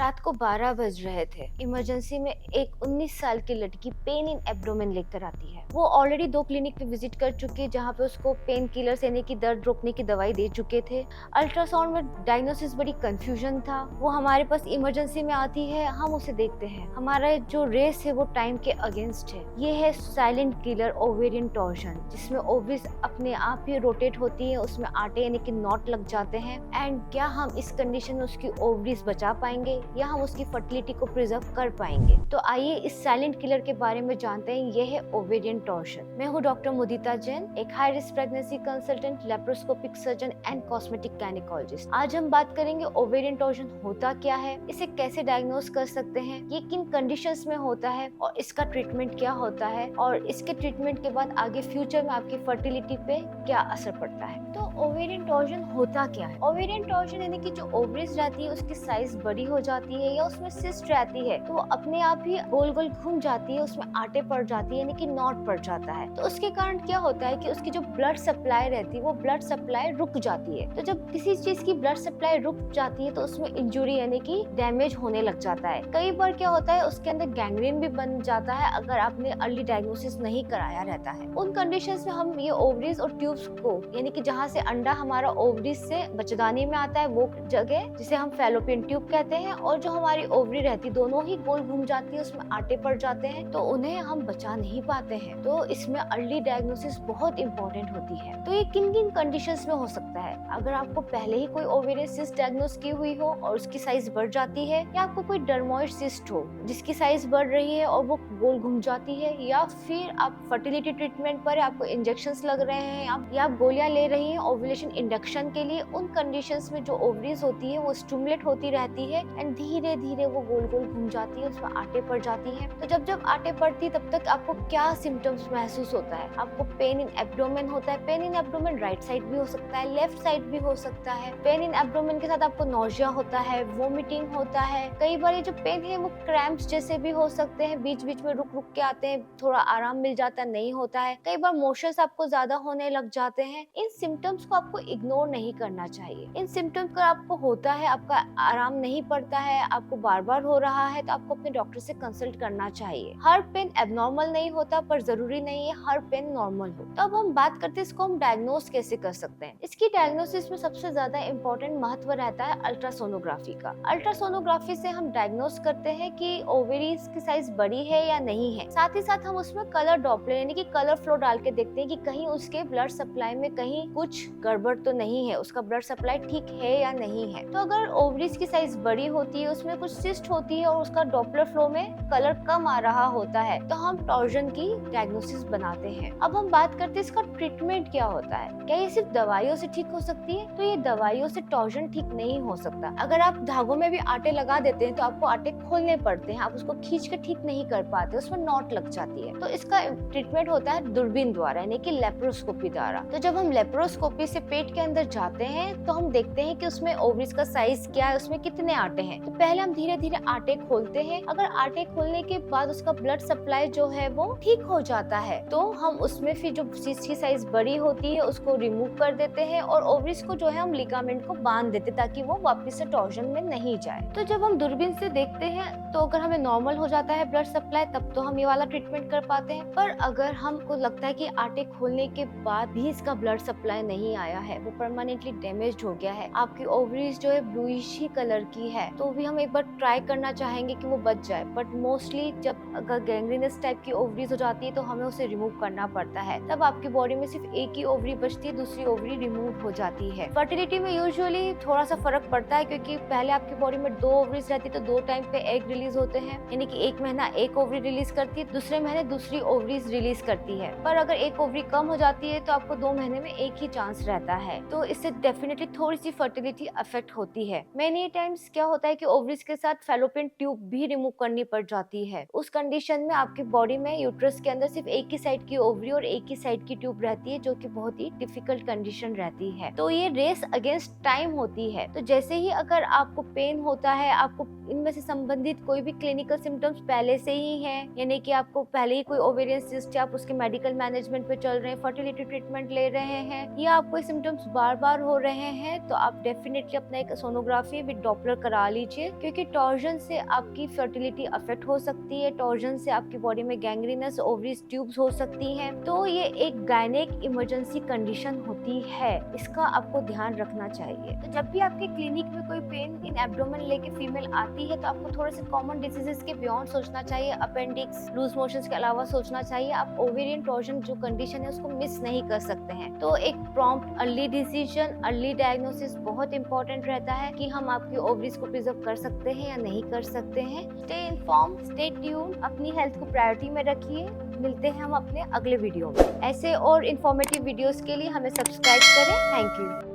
रात को 12 बज रहे थे। इमरजेंसी में एक 19 साल की लड़की पेन इन एब्डोमेन लेकर आती है। वो ऑलरेडी 2 क्लिनिक पे विजिट कर चुकी है जहाँ पे उसको पेन किलर्स यानी कि दर्द रोकने की दवाई दे चुके थे। अल्ट्रासाउंड में डायग्नोसिस बड़ी कंफ्यूजन था। वो हमारे पास इमरजेंसी में आती है, हम उसे देखते हैं। हमारा जो रेस है वो टाइम के अगेंस्ट है। ये है साइलेंट किलर ओवेरियन टॉर्शन, जिसमें ओवरीज अपने आप ही रोटेट होती है, उसमें आटे यानी कि नॉट लग जाते हैं। एंड क्या हम इस कंडीशन में उसकी ओवरीज बचा पाएंगे या हम उसकी फर्टिलिटी को प्रिजर्व कर पाएंगे? तो आइए इस साइलेंट किलर के बारे में जानते हैं। ये है ओवेरियन टॉर्शन। मैं हूँ डॉक्टर मुदिता जैन, एक high risk pregnancy consultant, laparoscopic surgeon and cosmetic gynaecologist. आज हम बात करेंगे ओवेरियन टॉर्शन होता क्या है, इसे कैसे डायग्नोज कर सकते हैं, ये किन कंडीशंस में होता है और इसका ट्रीटमेंट क्या होता है और इसके ट्रीटमेंट के बाद आगे फ्यूचर में आपकी फर्टिलिटी पे क्या असर पड़ता है। तो ओवेरियन टॉर्शन होता क्या है? ओवेरियन टॉर्शन यानी कि जो ओवरीज रहती है उसकी साइज बड़ी हो जाती है या उसमें सिस्ट रहती है तो वो अपने आप ही गोल गोल घूम जाती है, उसमें आटे पड़ जाती है यानी कि नॉट पड़ जाता है। तो उसके कारण क्या होता है कि उसकी जो ब्लड सप्लाई रहती है वो ब्लड सप्लाई रुक जाती है। तो जब किसी चीज की ब्लड सप्लाई रुक जाती है तो उसमें इंजुरी यानी कि डैमेज होने लग जाता है। कई बार क्या होता है उसके अंदर गैंग्रीन भी बन जाता है अगर आपने अर्ली डायग्नोसिस नहीं कराया रहता है। उन कंडीशंस में हम ये ओवरीज और ट्यूब्स को यानी कि जहाँ से अंडा हमारा ओवरीज से बच्चेदानी में आता है वो जगह जिसे हम फैलोपियन ट्यूब कहते हैं, और जो हमारी ओवरी रहती है दोनों ही गोल घूम जाती है, उसमें आटे पड़ जाते हैं तो उन्हें हम बचा नहीं पाते हैं। तो इसमें अर्ली डायग्नोसिस बहुत इंपॉर्टेंट होती है। तो ये किन किन कंडीशंस में हो सकता है? अगर आपको पहले ही कोई ओवेरियन सिस्ट डायग्नोस की हुई हो और उसकी साइज बढ़ जाती है, या आपको कोई डर्मोइड सिस्ट हो जिसकी साइज बढ़ रही है और वो गोल घूम जाती है, या फिर आप फर्टिलिटी ट्रीटमेंट पर आपको इंजेक्शंस लग रहे हैं या आप गोलियां ले रही हैं ओव्यूलेशन इंडक्शन के लिए, उन कंडीशंस में जो ओवरीज होती है वो स्टिमुलेट होती रहती है एंड धीरे धीरे वो गोल गोल घूम जाती है, उसमें आटे पड़ जाती है। तो जब जब आटे पड़ती है तब तक आपको क्या सिम्टम्स महसूस होता है? आपको पेन इन एब्डोमेन होता है। Pain in abdomen right side भी हो सकता है, लेफ्ट साइड भी हो सकता है। पेन इन एब्डोमेन के साथ आपको नोजिया होता है, वोमिटिंग होता है। कई बार ये जो पेन है वो क्रैम्प्स जैसे भी हो सकते हैं, बीच बीच में रुक रुक के आते हैं, थोड़ा आराम मिल जाता है, नहीं होता है। कई बार मोशंस आपको ज्यादा होने लग जाते हैं। इन सिम्टम्स को आपको इग्नोर नहीं करना चाहिए। इन सिम्टम्स का आपको होता है, आपका आराम नहीं पड़ता है, आपको बार बार हो रहा है, तो आपको अपने डॉक्टर से कंसल्ट करना चाहिए। हर पेन एबनॉर्मल नहीं होता, पर जरूरी नहीं है हर पेन नॉर्मल हो। तो अब हम बात करते हैं इसको हम डायग्नोस कैसे कर सकते हैं। इसकी डायग्नोसिस में सबसे ज्यादा इंपॉर्टेंट महत्व रहता है अल्ट्रासोनोग्राफी का। अल्ट्रासोनोग्राफी से हम डायग्नोस करते हैं कि ओवेरीज की साइज बड़ी है या नहीं है। साथ ही साथ हम उसमें कलर डॉपलर यानी कि कलर फ्लो डाल के देखते हैं कि कहीं उसके ब्लड सप्लाई में कहीं कुछ गड़बड़ तो नहीं है, उसका ब्लड सप्लाई ठीक है या नहीं है। तो अगर ओवरीज की साइज बड़ी होती है, उसमें कुछ सिस्ट होती है और उसका डॉपलर फ्लो में कलर कम आ रहा होता है, तो हम टॉर्जन की डायग्नोसिस बनाते हैं। अब हम बात करते हैं इसका ट्रीटमेंट क्या होता है। क्या ये सिर्फ दवाइयों से ठीक हो सकती है? तो ये दवाइयों से टॉर्जन ठीक नहीं हो सकता। अगर आप धागों में भी आटे लगा देते हैं तो आपको आटे खोलने पड़ते हैं, आप उसको खींच के ठीक नहीं कर पाते, उसमें नॉट लग जाती है। तो इसका ट्रीटमेंट होता है दूरबीन द्वारा यानी कि लेप्रोस्कोपी द्वारा। तो जब हम लेप्रोस्कोपी से पेट के अंदर जाते हैं तो हम देखते हैं कि उसमें ओवरीज का साइज क्या है, उसमें कितने आटे हैं। तो पहले हम धीरे धीरे आटे खोलते हैं। अगर आटे खोलने के बाद उसका ब्लड सप्लाई जो है वो ठीक हो जाता है तो हम उसमें फिर जो सिस्ट की साइज बड़ी होती है उसको रिमूव कर देते हैं और ओवरीज को जो है हम लिगामेंट को बांध देते ताकि वो वापस से टॉर्जन में नहीं जाए। तो जब हम दूरबीन से देखते हैं तो अगर हमें नॉर्मल हो जाता है ब्लड सप्लाई तब तो हम ये वाला ट्रीटमेंट कर पाते हैं। पर अगर हमको लगता है कि आटे खोलने के बाद भी इसका ब्लड सप्लाई नहीं आया है, वो परमानेंटली डैमेज हो गया है, आपकी ओवरीज जो है ब्लूइश ही कलर की है, तो भी हम एक बार ट्राई करना चाहेंगे कि वो बच जाए। बट मोस्टली जब अगर गैंग्रीनस टाइप की ओवरीज हो जाती है तो हमें उसे रिमूव करना पड़ता है। तब आपकी बॉडी में सिर्फ एक ही ओवरी बचती है, दूसरी ओवरी रिमूव हो जाती है। फर्टिलिटी में यूजुअली थोड़ा सा फर्क पड़ता है क्योंकि पहले आपकी बॉडी में 2 ओवरीज रहती है तो 2 टाइम पे एग रिलीज होते हैं, यानी कि एक महीना एक ओवरी रिलीज करती है, दूसरे महीने दूसरी ओवरीज रिलीज करती है। पर अगर एक ओवरी कम हो जाती है तो आपको 2 महीने में एक ही चांस रहता है, तो इससे डेफिनेटली थोड़ी सी फर्टिलिटी अफेक्ट होती है। मेनी टाइम्स क्या होता है कि ओवरीज के साथ फैलोपियन ट्यूब भी रिमूव करनी पड़ जाती है। उस कंडीशन में आपकी बॉडी में यूट्रस के अंदर सिर्फ एक ही साइड की ओवरी और एक ही साइड की ट्यूब रहती है, जो कि बहुत ही डिफिकल्ट कंडीशन रहती है। तो ये रेस अगेंस्ट टाइम होती है। तो जैसे ही अगर आपको पेन होता है, आपको इनमें से संबंधित कोई भी क्लिनिकल सिम्टम्स पहले से ही हैं, यानी कि आपको पहले ही कोई ओवेरियन सिस्ट या आप उसके मेडिकल मैनेजमेंट पे चल रहे हैं, फर्टिलिटी ट्रीटमेंट ले रहे हैं, या आपको ये सिम्टम्स बार बार हो रहे हैं, तो आप डेफिनेटली अपना एक सोनोग्राफी विद डॉपलर करा लीजिए, क्योंकि टॉर्जन से आपकी फर्टिलिटी अफेक्ट हो सकती है, टॉर्जन से आपकी बॉडी में गैंग्रीनस ओवरीज ट्यूब्स हो सकती हैं। तो ये एक गायनेक इमरजेंसी कंडीशन होती है, इसका आपको ध्यान रखना चाहिए। तो जब भी आपके क्लिनिक में कोई पेन इन एब्डोमेन लेके फीमेल आती है, तो आपको थोड़े से कॉमन डिजीजेस के बियॉन्ड सोचना चाहिए, अपेंडिक्स, लूज मोशंस के अलावा सोचना चाहिए। आप ओवेरियन टॉर्जन जो कंडीशन है उसको मिस नहीं कर सकते हैं। तो एक prompt early decision, early diagnosis बहुत इंपॉर्टेंट रहता है कि हम आपकी ओवरीज को प्रिजर्व कर सकते हैं या नहीं कर सकते हैं। स्टे इन्फॉर्म, स्टे ट्यून, अपनी हेल्थ को प्रायोरिटी में रखिए। मिलते हैं हम अपने अगले वीडियो में। ऐसे और इन्फॉर्मेटिव वीडियोस के लिए हमें सब्सक्राइब करें। Thank you.